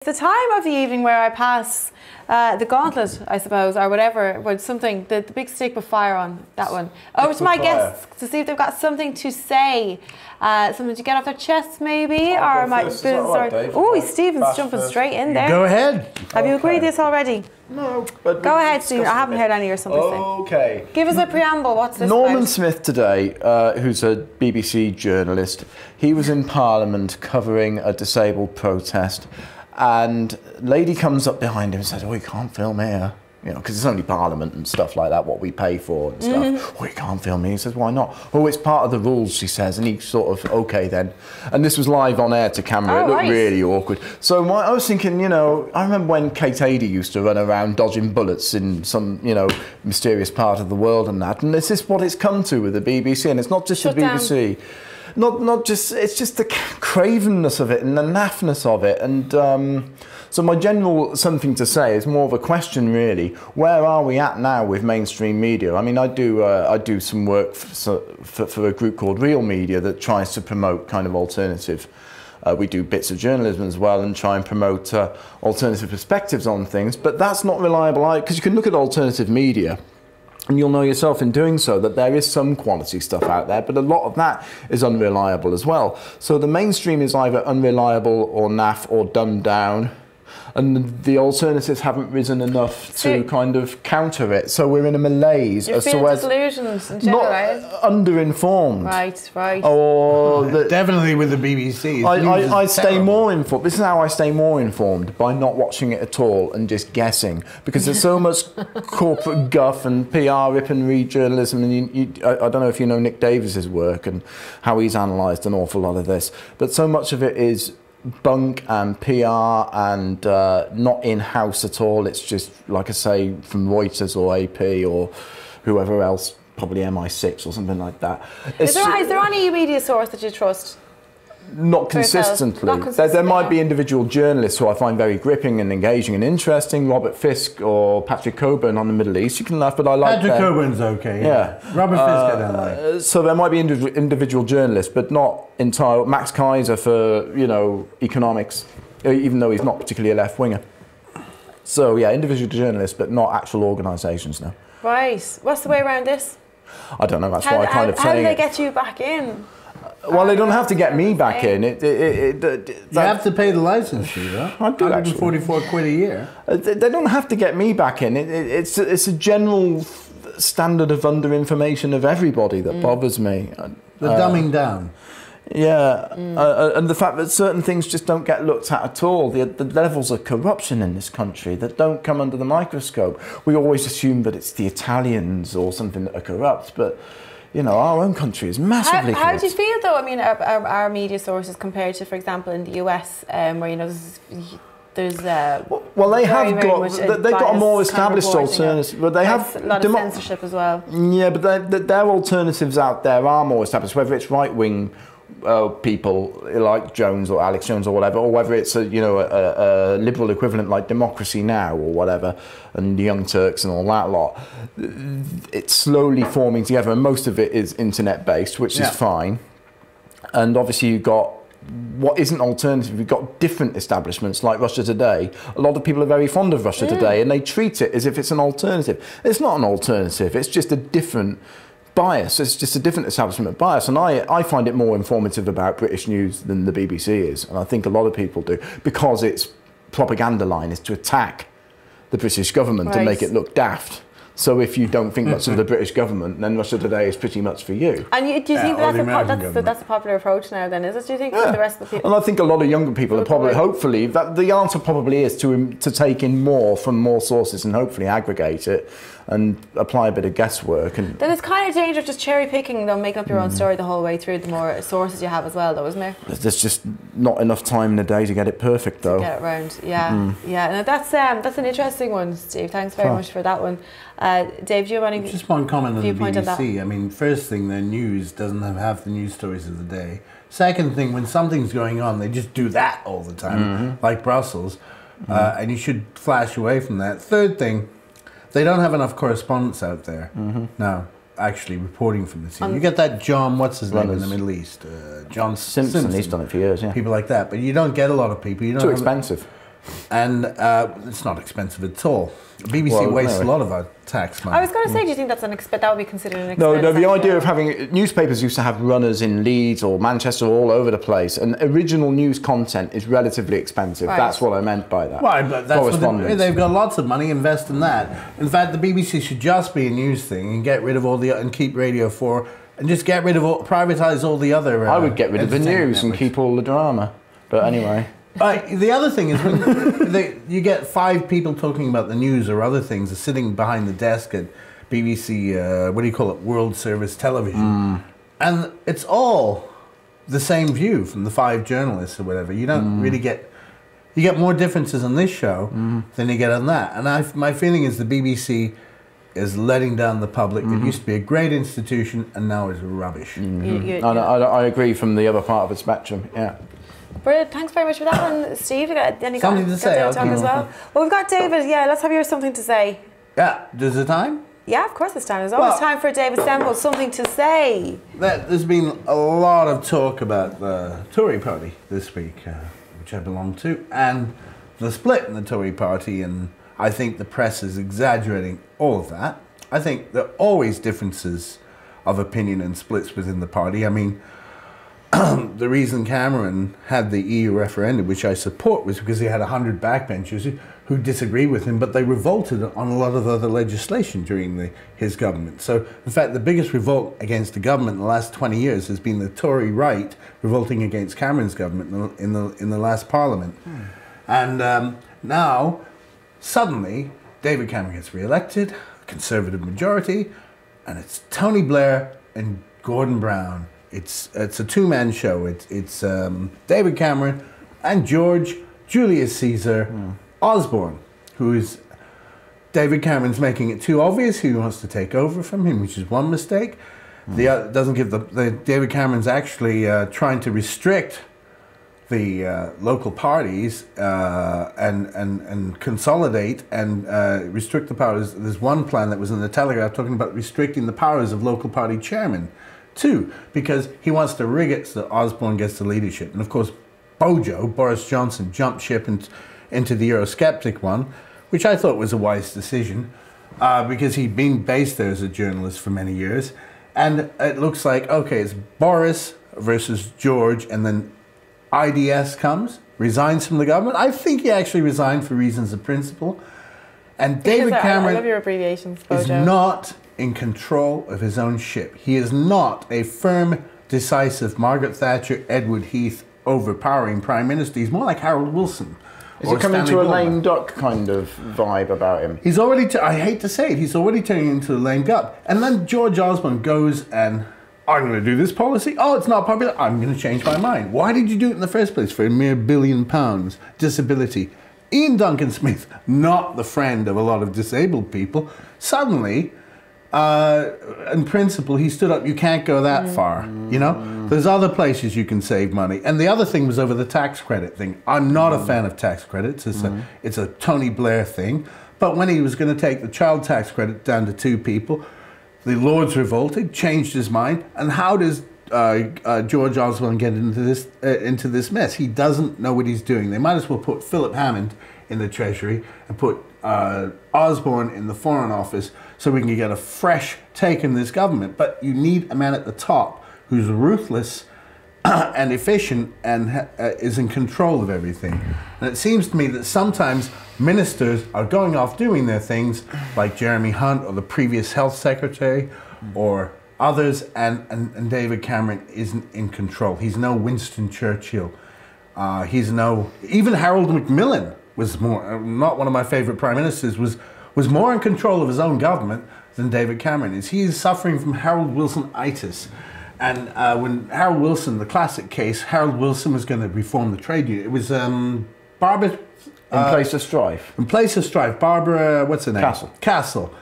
The time of the evening where I pass the gauntlet, I suppose, or whatever, with something, the big stick with fire on, that one. Over to my guests to see if they've got something to say, something to get off their chests maybe, or my business. Oh, Stephen's jumping straight in there. Go ahead. Have you agreed this already? No, but go ahead, Stephen. I haven't heard any or something. Okay. Give us a preamble. What's this Norman about? Smith today, who's a BBC journalist, he was in Parliament covering a disabled protest, and a lady comes up behind him and says, "Oh, you can't film here." You know, because it's only Parliament and stuff like that, what we pay for and stuff. "Oh, you can't film here." He says, "Why not?" "Oh, it's part of the rules," she says. And he sort of, "Okay then." And this was live on air to camera. It looked really awkward. So I was thinking, you know, I remember when Kate Adie used to run around dodging bullets in some, you know, mysterious part of the world and that. And this is what it's come to with the BBC. And it's not just the BBC. Not just, it's just the cravenness of it and the naffness of it. And so my general something to say is more of a question really. Where are we at now with mainstream media? I mean, I do some work for a group called Real Media that tries to promote kind of alternative. We do bits of journalism as well and try and promote alternative perspectives on things, but that's not reliable because you can look at alternative media and you'll know yourself in doing so that there is some quality stuff out there, but a lot of that is unreliable as well. So the mainstream is either unreliable or naff or dumbed down, and the alternatives haven't risen enough to kind of counter it. So we're in a malaise as to where delusions in general, not underinformed. Right. Or definitely with the BBC. I stay more informed. This is how I stay more informed, by not watching it at all and just guessing, because there's so much corporate guff and PR rip and read journalism. And I don't know if you know Nick Davis's work and how he's analysed an awful lot of this, but so much of it is bunk and PR and not in-house at all. It's just, like I say, from Reuters or AP or whoever else, probably MI6 or something like that. Is there any media source that you trust? Not consistently. There might be individual journalists who I find very gripping and engaging and interesting. Robert Fisk or Patrick Coburn on the Middle East. You can laugh, but I like Patrick Coburn's okay. Yeah. Robert Fisk I don't like. So there might be individual journalists, but not entire. Max Kaiser for, you know, economics, even though he's not particularly a left winger. So yeah, individual journalists, but not actual organisations now. Right. What's the way around this? I don't know. That's why I kind of saying. How do they get you back in? Well, they don't have to get me back in. You have to pay the license fee, though. I do, 144 quid a year. They don't have to get me back in. It's a general standard of under-information of everybody that bothers me. The dumbing down. Yeah, and the fact that certain things just don't get looked at all. The levels of corruption in this country that don't come under the microscope. We always assume that it's the Italians or something that are corrupt, but you know, our own country is massively corrupt. How do you feel, though? I mean, our media sources compared to, for example, in the US, where, you know, there's well, they've got a more established alternative, but they have a lot of censorship as well. Yeah, but their alternatives out there are more established, whether it's right-wing people like Jones or Alex Jones or whatever, or whether it's a liberal equivalent like Democracy Now or whatever, and the Young Turks and all that lot. It's slowly forming together, and most of it is internet based, which is fine. And obviously you've got what isn't alternative. You've got different establishments like Russia Today. A lot of people are very fond of Russia Today, and they treat it as if it's an alternative. It's not an alternative. It's just a different bias. It's just a different establishment bias, and I find it more informative about British news than the BBC is, and I think a lot of people do, because its propaganda line is to attack the British government and make it look daft. So if you don't think much of the British government, then Russia Today is pretty much for you. And do you think that's a popular approach now then, is it? Do you think for the rest of the people? And I think a lot of younger people are probably, hopefully, that the answer probably is to take in more from more sources and hopefully aggregate it and apply a bit of guesswork. And then it's kind of dangerous just cherry picking, though, making up your own story the whole way through, the more sources you have as well, though, isn't there? There's just not enough time in the day to get it perfect, though. To get it round, yeah. No, that's an interesting one, Steve. Thanks very much for that one. Dave, do you have any just one comment on the BBC? I mean, first thing, their news doesn't have half the news stories of the day. Second thing, when something's going on, they just do that all the time, like Brussels, and you should flash away from that. Third thing, they don't have enough correspondents out there now, actually reporting from the scene. You get that John, what's his name in the Middle East? John Simpson. He's done it for years, yeah. People like that, but you don't get a lot of people. You don't Too expensive. And it's not expensive at all. BBC wastes a lot of our tax money. I was going to say, do you think that would be considered an expense? No, the idea of having newspapers used to have runners in Leeds or Manchester all over the place, and original news content is relatively expensive. Right. That's what I meant by that. Right, but that's what they've got lots of money. Invest in that. In fact, the BBC should just be a news thing and get rid of all the and keep Radio 4 and just get rid of privatize all the other. I would get rid of the news and keep all the drama. But anyway. The other thing is when you get 5 people talking about the news or other things, are sitting behind the desk at BBC, what do you call it, World Service Television, and it's all the same view from the 5 journalists or whatever. You don't really get, you get more differences on this show than you get on that. And my feeling is the BBC is letting down the public. It used to be a great institution, and now it's rubbish. I agree from the other part of the spectrum. Yeah. Brilliant. Thanks very much for that one, Steve. Something to say. As well. Well, we've got David. Yeah, let's have your something to say. Yeah. There's a time? Yeah, of course it's time. There's always time for David Semple, something to say. There's been a lot of talk about the Tory Party this week, which I belong to, and the split in the Tory Party, and I think the press is exaggerating all of that. I think there are always differences of opinion and splits within the party. I mean, the reason Cameron had the EU referendum, which I support, was because he had 100 backbenchers who disagreed with him, but they revolted on a lot of other legislation during his government. So, in fact, the biggest revolt against the government in the last 20 years has been the Tory right revolting against Cameron's government in the last Parliament. And now, suddenly, David Cameron gets re-elected, Conservative majority, and it's Tony Blair and Gordon Brown. It's a two-man show. It's David Cameron and Julius Caesar Osborne, who is David Cameron's making it too obvious who he wants to take over from him, which is one mistake. The other doesn't give David Cameron's actually trying to restrict the local parties and consolidate and restrict the powers. There's one plan that was in the Telegraph talking about restricting the powers of local party chairmen. 2, because he wants to rig it so that Osborne gets the leadership. And of course, Boris Johnson, jumped ship into the Eurosceptic one, which I thought was a wise decision, because he'd been based there as a journalist for many years. And it looks like, okay, it's Boris versus George, and then IDS comes, resigns from the government. I think he actually resigned for reasons of principle. And David Cameron I love your abbreviations, is not in control of his own ship. He is not a firm, decisive Margaret Thatcher, Edward Heath, overpowering Prime Minister. He's more like Harold Wilson. Is it coming to a lame duck kind of vibe about him? He's already, I hate to say it, he's already turning into a lame duck. And then George Osborne goes and, I'm going to do this policy. Oh, it's not popular. I'm going to change my mind. Why did you do it in the first place for a mere £1 billion disability? Ian Duncan Smith, not the friend of a lot of disabled people, suddenly, in principle, he stood up, you can't go that far, you know? There's other places you can save money. And the other thing was over the tax credit thing. I'm not a fan of tax credits. It's a Tony Blair thing. But when he was going to take the child tax credit down to 2 people, the Lords revolted, changed his mind. And how does George Osborne get into this mess? He doesn't know what he's doing. They might as well put Philip Hammond in the Treasury and put Osborne in the Foreign Office so we can get a fresh take in this government. But you need a man at the top who's ruthless and efficient and is in control of everything. And it seems to me that sometimes ministers are going off doing their things, like Jeremy Hunt or the previous health secretary or others, and David Cameron isn't in control. He's no Winston Churchill. He's no, even Harold Macmillan was more, not one of my favorite prime ministers, was more in control of his own government than David Cameron is. He is suffering from Harold Wilson-itis. And when Harold Wilson, the classic case, Harold Wilson was going to reform the trade union. It was Barbara... in place of strife. In place of strife. Barbara, what's her name? Castle.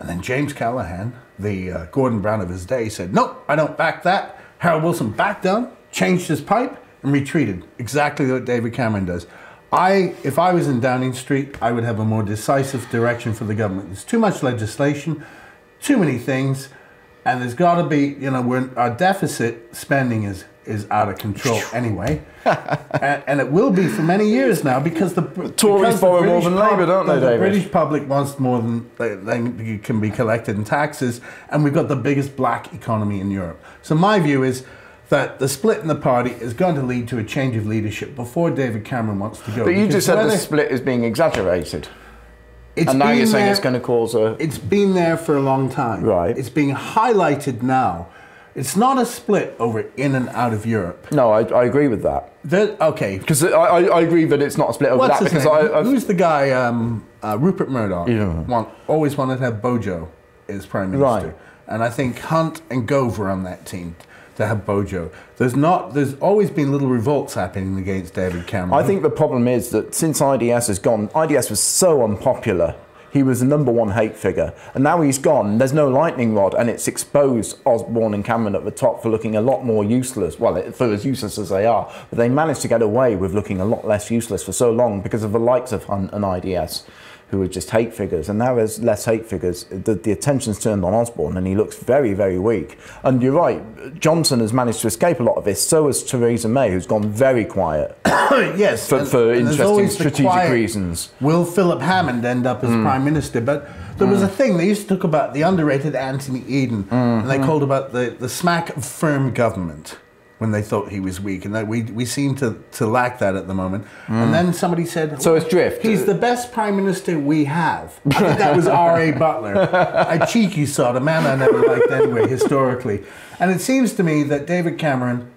And then James Callaghan, the Gordon Brown of his day, said, nope, I don't back that. Harold Wilson backed down, changed his pipe, and retreated. Exactly what David Cameron does. If I was in Downing Street, I would have a more decisive direction for the government. There's too much legislation, too many things, and there's got to be, you know, our deficit spending is is out of control anyway. and it will be for many years now because the Tories borrow more than Labour, don't they, David? The British public wants more than they can be collected in taxes, and we've got the biggest black economy in Europe. So my view is that the split in the party is going to lead to a change of leadership before David Cameron wants to go. But you just said the split is being exaggerated. And now you're saying it's going to cause a... It's been there for a long time. Right. It's being highlighted now. It's not a split over in and out of Europe. No, I agree with that. Okay. Because I agree that it's not a split over What's that. His name? Who's the guy, Rupert Murdoch, always wanted to have Bojo as Prime Minister. Right. And I think Hunt and Gove were on that team to have Bojo. There's always been little revolts happening against David Cameron. I think the problem is that since IDS has gone, IDS was so unpopular. He was the #1 hate figure. And now he's gone, there's no lightning rod, and it's exposed Osborne and Cameron at the top for looking a lot more useless. Well, for as useless as they are. But they managed to get away with looking a lot less useless for so long because of the likes of Hunt and IDS, who are just hate figures. And now there's less hate figures. The attention's turned on Osborne, and he looks very, very weak. And you're right, Johnson has managed to escape a lot of this. So has Theresa May, who's gone very quiet. Yes. For interesting strategic reasons. Will Philip Hammond end up as Prime Minister? But there was a thing, they used to talk about the underrated Anthony Eden, and they called about the smack of firm government when they thought he was weak, and that we seem to lack that at the moment. And then somebody said, so it's drift. He's the best Prime Minister we have. I think that was R.A. Butler, a cheeky sort, a man I never liked anyway, historically. And it seems to me that David Cameron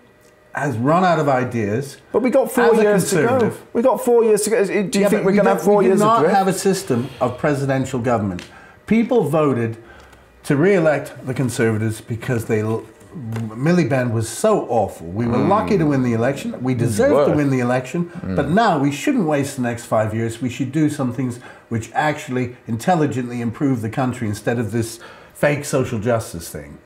has run out of ideas. But we got 4 years to go. We got 4 years to go. Do you think we're going to have 4 years of drift? We do not have a system of presidential government. People voted to re-elect the Conservatives because Miliband was so awful. We were lucky to win the election. We deserved to win the election. But now we shouldn't waste the next 5 years. We should do some things which actually intelligently improve the country instead of this fake social justice thing.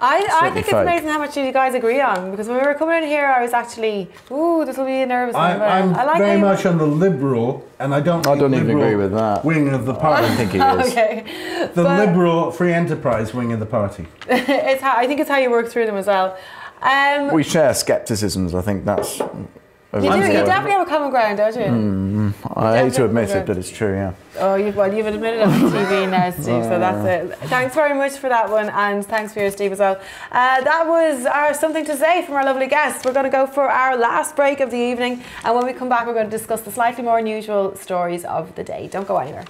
I think it's amazing how much you guys agree on, because when we were coming in here I was actually, this will be a nervous one. I'm I like very much on the liberal, and I don't even agree with that. Wing of the party. I think he is. Okay. The liberal free enterprise wing of the party. I think it's how you work through them as well. We share scepticisms, I think that's... You definitely have a common ground, don't you? I hate to admit it, but it's true, yeah. Oh, you've admitted it on TV now, Steve, so that's it. Thanks very much for that one, and thanks for yours, Steve, as well. That was our Something to Say from our lovely guests. We're going to go for our last break of the evening, and when we come back, we're going to discuss the slightly more unusual stories of the day. Don't go anywhere.